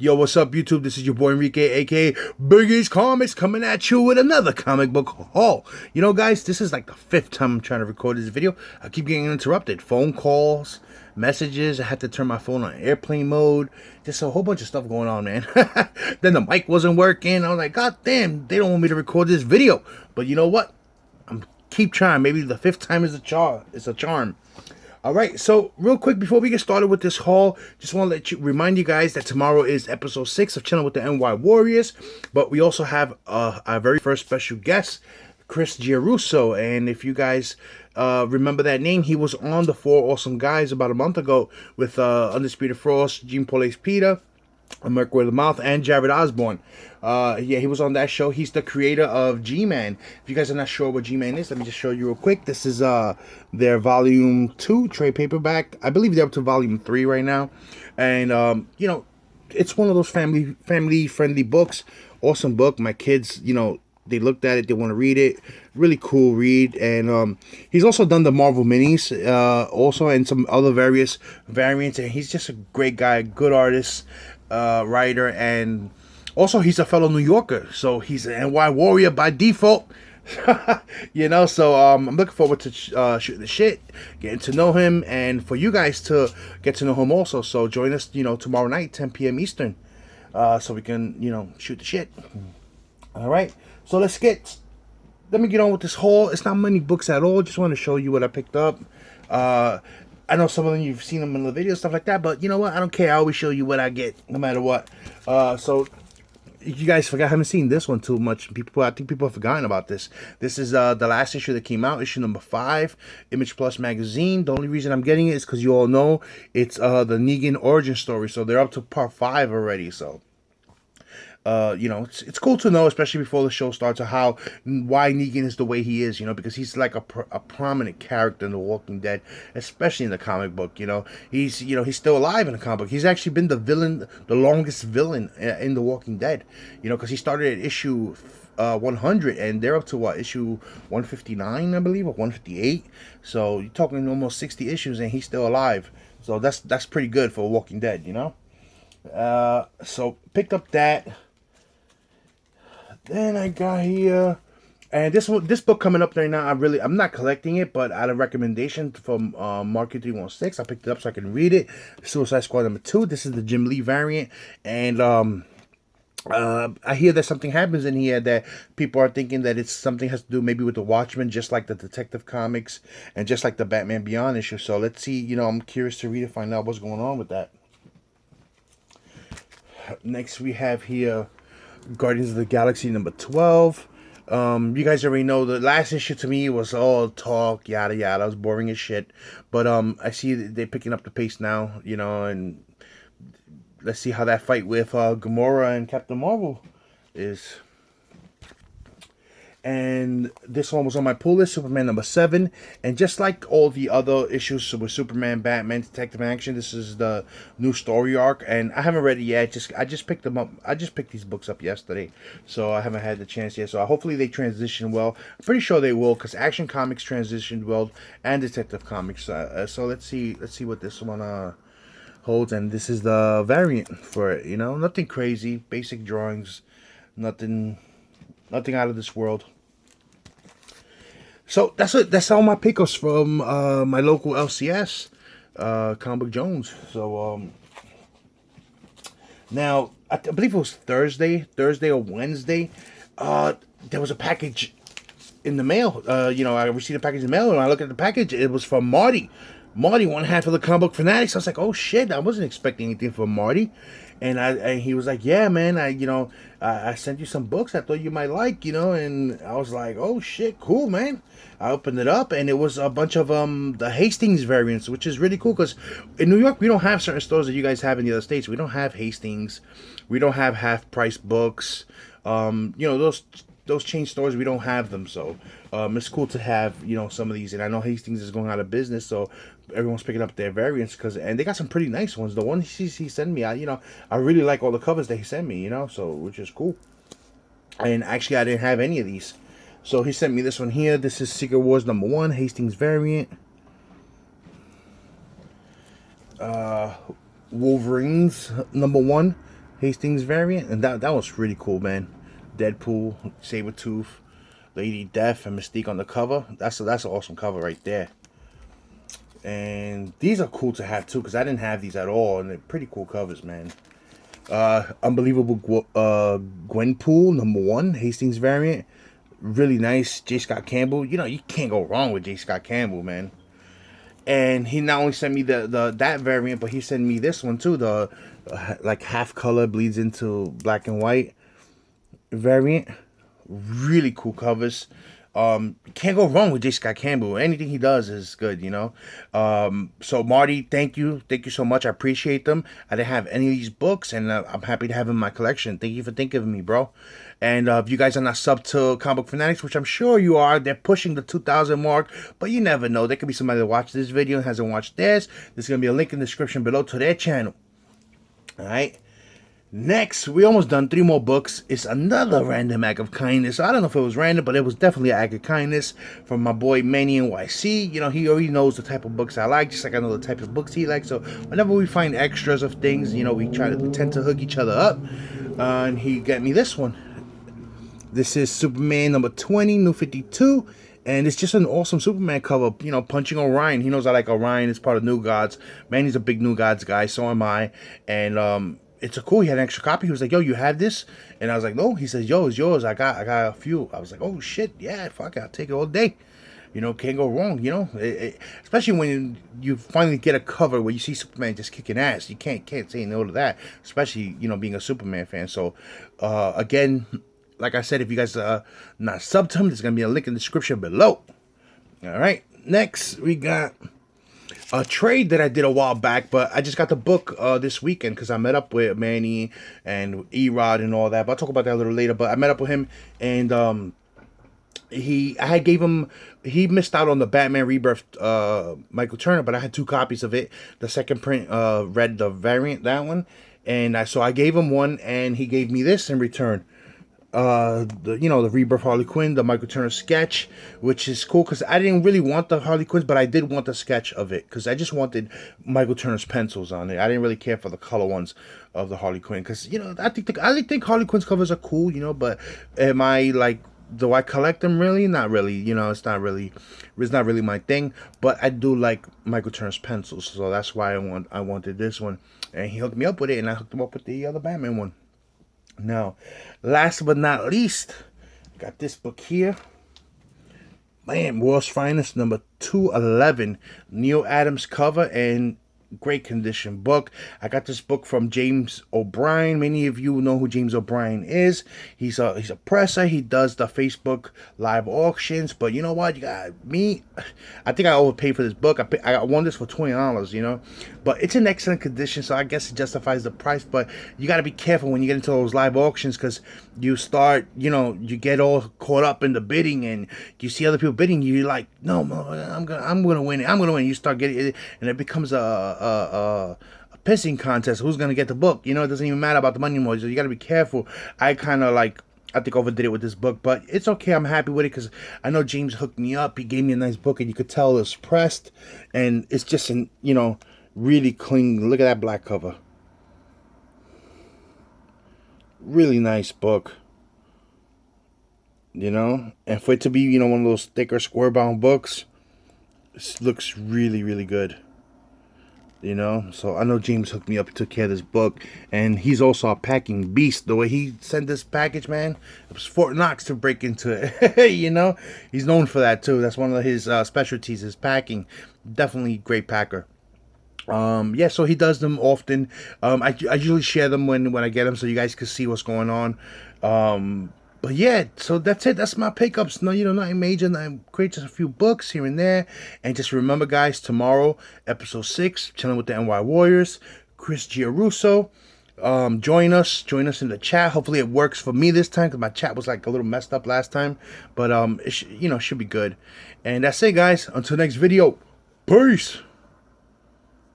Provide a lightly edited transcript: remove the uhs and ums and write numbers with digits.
Yo, what's up, YouTube? This is your boy Enrique, aka Biggie's Comics, coming at you with another comic book haul. You know, guys, this is like the 5th time I'm trying to record this video. I keep getting interrupted. Phone calls, messages. I had to turn my phone on airplane mode. Just a whole bunch of stuff going on, man. Then the mic wasn't working. I was like, God damn, they don't want me to record this video. But you know what? I'm keep trying. Maybe the 5th time is a charm. All right, so real quick before we get started with this haul, just want to remind you guys that tomorrow is episode 6 of Chilling with the NY Warriors, but we also have our very first special guest, Chris Giarusso, and if you guys remember that name, he was on the Four Awesome Guys about a month ago with Undisputed Frost, Gene Paules Peter, Merc with the Mouth, and Jared Osborne. Yeah, he was on that show. He's the creator of G-Man. If you guys are not sure what G-Man is, let me just show you real quick. This is their volume 2 trade paperback. I believe they're up to volume 3 right now. And you know, it's one of those family friendly books. Awesome book. My kids, you know, they looked at it, they want to read it. Really cool read. And he's also done the Marvel minis also, and some other various variants, and he's just a great guy, good artist, writer, and also he's a fellow New Yorker, so he's an NY Warrior by default. You know, so I'm looking forward to shooting the shit, getting to know him, and for you guys to get to know him also. So join us, you know, tomorrow night, 10 p.m. Eastern, so we can, you know, shoot the shit. All right, so let me get on with this haul. It's not many books at all. Just want to show you what I picked up. I know some of them you've seen them in the video, stuff like that, but you know what? I don't care. I always show you what I get, no matter what. So you guys haven't seen this one too much. I think people have forgotten about this. This is the last issue that came out, issue number 5, Image Plus magazine. The only reason I'm getting it is because you all know it's the Negan origin story. So they're up to part 5 already. So you know, it's cool to know, especially before the show starts, why Negan is the way he is, you know, because he's like a prominent character in The Walking Dead, especially in the comic book. You know, he's still alive in the comic book. He's actually been the longest villain in The Walking Dead, you know, because he started at issue 100, and they're up to what, issue 159, I believe, or 158. So you're talking almost 60 issues, and he's still alive. So that's pretty good for Walking Dead, you know. So picked up that. Then I got here, and this book coming up right now, I'm not collecting it, but out of recommendation from Market 316, I picked it up so I can read it. Suicide Squad number 2. This is the Jim Lee variant, and I hear that something happens in here that people are thinking that it's something has to do maybe with the Watchmen, just like the Detective Comics and just like the Batman Beyond issue. So let's see. You know, I'm curious to read it, find out what's going on with that. Next we have here Guardians of the Galaxy number 12. You guys already know the last issue to me was all talk, yada yada. It was boring as shit. But I see they're picking up the pace now, you know, and let's see how that fight with Gamora and Captain Marvel is. And this one was on my pull list, Superman number 7. And just like all the other issues with Superman, Batman, Detective Action, this is the new story arc. And I haven't read it yet. I just picked them up. I just picked these books up yesterday, so I haven't had the chance yet. So hopefully they transition well. I'm pretty sure they will, because Action Comics transitioned well, and Detective Comics. So let's see what this one holds. And this is the variant for it. You know, nothing crazy, basic drawings, nothing out of this world. So that's it. That's all my pickups from my local LCS, Comic Book Jones. So now I believe it was Thursday or Wednesday. There was a package in the mail. You know, I received a package in the mail, and when I look at the package, it was from Marty. Marty, one half of the Comic Book Fanatics. I was like, oh shit, I wasn't expecting anything from Marty. And he was like, yeah, man, I sent you some books I thought you might like, you know. And I was like, oh shit, cool, man. I opened it up, and it was a bunch of the Hastings variants, which is really cool, because in New York we don't have certain stores that you guys have in the other states. We don't have Hastings, we don't have half price books. You know, those chain stores, we don't have them. So it's cool to have, you know, some of these. And I know Hastings is going out of business, so everyone's picking up their variants, and they got some pretty nice ones. The one he sent me, I really like all the covers that he sent me, you know, so which is cool. And actually I didn't have any of these, so he sent me this one here. This is Secret Wars number 1, Hastings variant. Wolverines number 1, Hastings variant, and that was really cool, man. Deadpool, Sabretooth, Lady Death, and Mystique on the cover. That's an awesome cover right there. And these are cool to have too, because I didn't have these at all, and they're pretty cool covers, man. Unbelievable Gwenpool #1 Hastings variant, really nice. J. Scott Campbell, you know, you can't go wrong with J. Scott Campbell, man. And he not only sent me that variant, but he sent me this one too, the like half color bleeds into black and white variant. Really cool covers. Can't go wrong with J. Scott Campbell. Anything he does is good, you know. So Marty, thank you so much. I appreciate them. I didn't have any of these books, and I'm happy to have them in my collection. Thank you for thinking of me, bro. And if you guys are not subbed to Comic Book Fanatics, which I'm sure you are, they're pushing the 2,000 mark, but you never know. There could be somebody that watched this video and hasn't watched theirs. There's gonna be a link in the description below to their channel. All right. Next, we almost done 3 more books. It's another random act of kindness. I don't know if it was random, but it was definitely an act of kindness from my boy Manny NYC. You know, he already knows the type of books I like, just like I know the type of books he likes. So whenever we find extras of things, you know, we tend to hook each other up. And he got me this one. This is Superman #20, New 52. And it's just an awesome Superman cover, you know, punching Orion. He knows I like Orion. It's part of New Gods. Manny's a big New Gods guy, so am I. And it's a cool. He had an extra copy. He was like, "Yo, you have this?" And I was like, "No." He says, "Yo, it's yours. I got a few." I was like, "Oh shit, yeah, fuck it, I'll take it all day." You know, can't go wrong. You know, especially when you finally get a cover where you see Superman just kicking ass. You can't say no to that. Especially, you know, being a Superman fan. So, again, like I said, if you guys are not subbed to him, there's gonna be a link in the description below. All right. Next, we got a trade that I did a while back, but I just got the book this weekend because I met up with Manny and Erod and all that. But I'll talk about that a little later. But I met up with him, and he missed out on the Batman Rebirth Michael Turner, but I had 2 copies of it. The second print read the variant, that one, and so I gave him one, and he gave me this in return. The Rebirth Harley Quinn, the Michael Turner sketch, which is cool because I didn't really want the Harley Quinns, but I did want the sketch of it because I just wanted Michael Turner's pencils on it. I didn't really care for the color ones of the Harley Quinn because, you know, I think Harley Quinn's covers are cool, you know, but am I like, do I collect them? Really? Not really. You know, it's not really my thing. But I do like Michael Turner's pencils, so that's why I wanted this one, and he hooked me up with it, and I hooked him up with the other Batman one. Now, last but not least, I got this book here. Man, World's Finest #211, Neil Adams cover, and great condition book. I got this book from James O'Brien. Many of you know who James O'Brien is. He's a presser. He does the Facebook live auctions. But you know what? You got me. I think I overpaid for this book. I won this for $20, you know. But it's in excellent condition, so I guess it justifies the price. But you got to be careful when you get into those live auctions because you start, you know, you get all caught up in the bidding, and you see other people bidding. You're like, no, I'm gonna win it. I'm gonna win. You start getting it, and it becomes a pissing contest. Who's gonna get the book? You know, it doesn't even matter about the money anymore. So you gotta be careful. I think overdid it with this book, but it's okay. I'm happy with it because I know James hooked me up. He gave me a nice book, and you could tell it's pressed, and it's just really clean. Look at that black cover. Really nice book. You know, and for it to be, you know, one of those thicker square bound books, this looks really, really good. You know, so I know James hooked me up. He took care of this book, and he's also a packing beast. The way he sent this package, man, it was Fort Knox to break into it. You know, he's known for that too. That's one of his specialties, is packing. Definitely great packer. Yeah, so he does them often. I usually share them when I get them, so you guys can see what's going on. But yeah, so that's it. That's my pickups. No, nothing major, nothing great. Just a few books here and there. And just remember, guys, tomorrow, episode 6, chilling with the NY Warriors, Chris Giarusso. Join us in the chat. Hopefully it works for me this time because my chat was like a little messed up last time. But it should be good. And that's it, guys. Until next video. Peace.